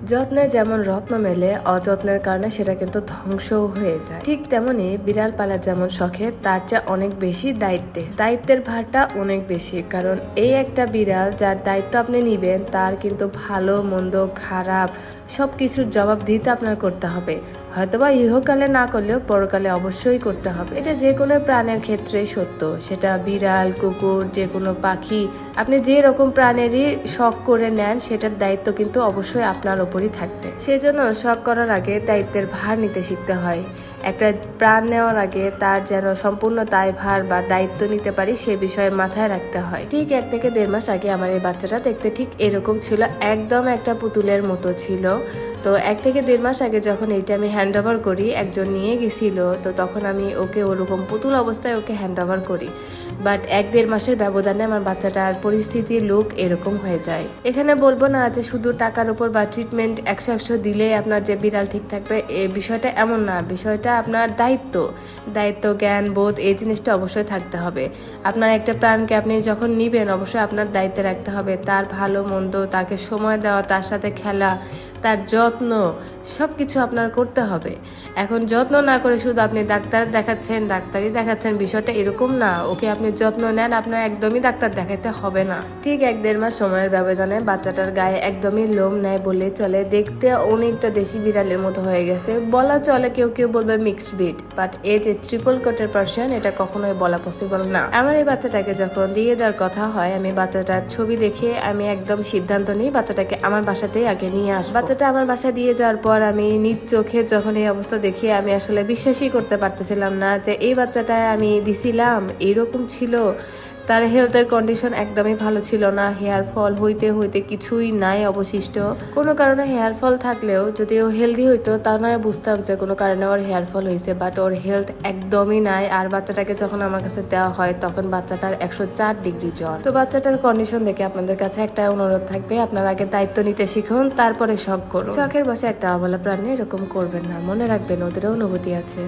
যত্নে যেমন রত্ন মেলে, অযত্নের কারণে সেটা কিন্তু ধ্বংসও হয়ে যায়। ঠিক তেমনি বিড়াল পালা যেমন শখের, তার চেয়ে অনেক বেশি দায়িত্বের ভারটা অনেক বেশি। কারণ এই একটা বিড়াল যার দায়িত্ব আপনি নিবেন, তার কিন্তু ভালো মন্দ খারাপ সবকিছুর জবাব দিতে আপনার করতে হবে। হয়তোবা ইহকালে না করলেও পরকালে অবশ্যই করতে হবে। এটা যে কোনো প্রাণের ক্ষেত্রেই সত্য, সেটা বিড়াল, কুকুর, যে কোনো পাখি, আপনি যে রকম প্রাণেরই শখ করে নেন, সেটার দায়িত্ব কিন্তু অবশ্যই আপনার উপরই থাকবে। সেজন্য শখ করার আগে দায়িত্বের ভার নিতে শিখতে হয়। একটা প্রাণ নেওয়ার আগে তার যেন সম্পূর্ণ দায়ভার বা দায়িত্ব নিতে পারি, সে বিষয়ে মাথায় রাখতে হয়। ঠিক 1 থেকে 1.5 মাস আগে আমার এই বাচ্চাটা দেখতে ঠিক এরকম ছিল, একদম একটা পুতুলের মতো ছিল। তো 1 থেকে 1.5 মাস আগে যখন এইটা আমি হ্যান্ড ওভার করি, একজন নিয়ে গেছিল, তো তখন আমি ওকে ওরকম পুতুল অবস্থায় ওকে হ্যান্ড ওভার করি। বাট 1-1.5 মাসের ব্যবধানে আমার বাচ্চাটার পরিস্থিতি লুক এরকম হয়ে যায়। এখানে বলবো না যে শুধু টাকার উপর বা ট্রিটমেন্ট 100 দিলে আপনার যে বিড়াল ঠিক থাকবে, এই বিষয়টা এমন না। বিষয়টা আপনার দায়িত্ব জ্ঞান বোধ, এই জিনিসটা অবশ্যই থাকতে হবে। আপনার একটা প্রাণকে আপনি যখন নিবেন, অবশ্যই আপনার দায়িত্বে রাখতে হবে তার ভালো মন্দ, তাকে সময় দেওয়া, তার সাথে খেলা, তার যত্ন, সবকিছু আপনার করতে হবে। এখন যত্ন না করে শুধু আপনি ডাক্তারই দেখাচ্ছেন, বিষয়টা এরকম না। ওকে আপনি যত্ন নেন, আপনার একদমই ডাক্তার দেখাতে হবে না। ঠিক 1-1.5 মাস সময়ের ব্যবধানে বাচ্চাটার গায়ে একদমই লোম নেই বলে চলে, দেখতে অনেকটা দেশি বিড়ালের মতো হয়ে গেছে বলা চলে। কেউ বলবে মিক্সড ব্রিড, বাট এই যে ট্রিপল কোটের পার্সন, এটা কখনোই বলা পসিবল না। আমার এই বাচ্চাটাকে যখন দিয়ে দেওয়ার কথা হয়, আমি বাচ্চাটার ছবি দেখে আমি একদম সিদ্ধান্ত নিই বাচ্চাটাকে আমার বাসাতেই আগে নিয়ে আসবো। বাচ্চাটা আমার বাসায় দিয়ে যাওয়ার পর আমি নিজ চোখে যখন এই অবস্থা দেখি, আমি আসলে বিশ্বাসই করতে পারতেছিলাম না যে এই বাচ্চাটা আমি দিছিলাম এরকম ছিল। তার হেলথের কন্ডিশন একদমই ভালো ছিল না। হেয়ার ফল হইতে কিছুই নাই অবশিষ্ট। কোনো কারণে হেয়ার ফল থাকলেও যদি ও হেলদি হইতো, তা নয় বুঝতাম যে কোনো কারণে ওর হেয়ার ফল হয়েছে, বাট ওর হেলথ একদমই নাই। আর বাচ্চাটাকে যখন আমার কাছে দেওয়া হয়, তখন বাচ্চাটার 104 ডিগ্রি জ্বর। তো বাচ্চাটার কন্ডিশন দেখে আপনাদের কাছে একটা অনুরোধ থাকবে, আপনার আগে দায়িত্ব নিতে শিখুন, তারপরে শখ করুন। শখের বসে একটা অবলা প্রাণী এরকম করবেন না, মনে রাখবেন ওদেরও অনুভূতি আছে।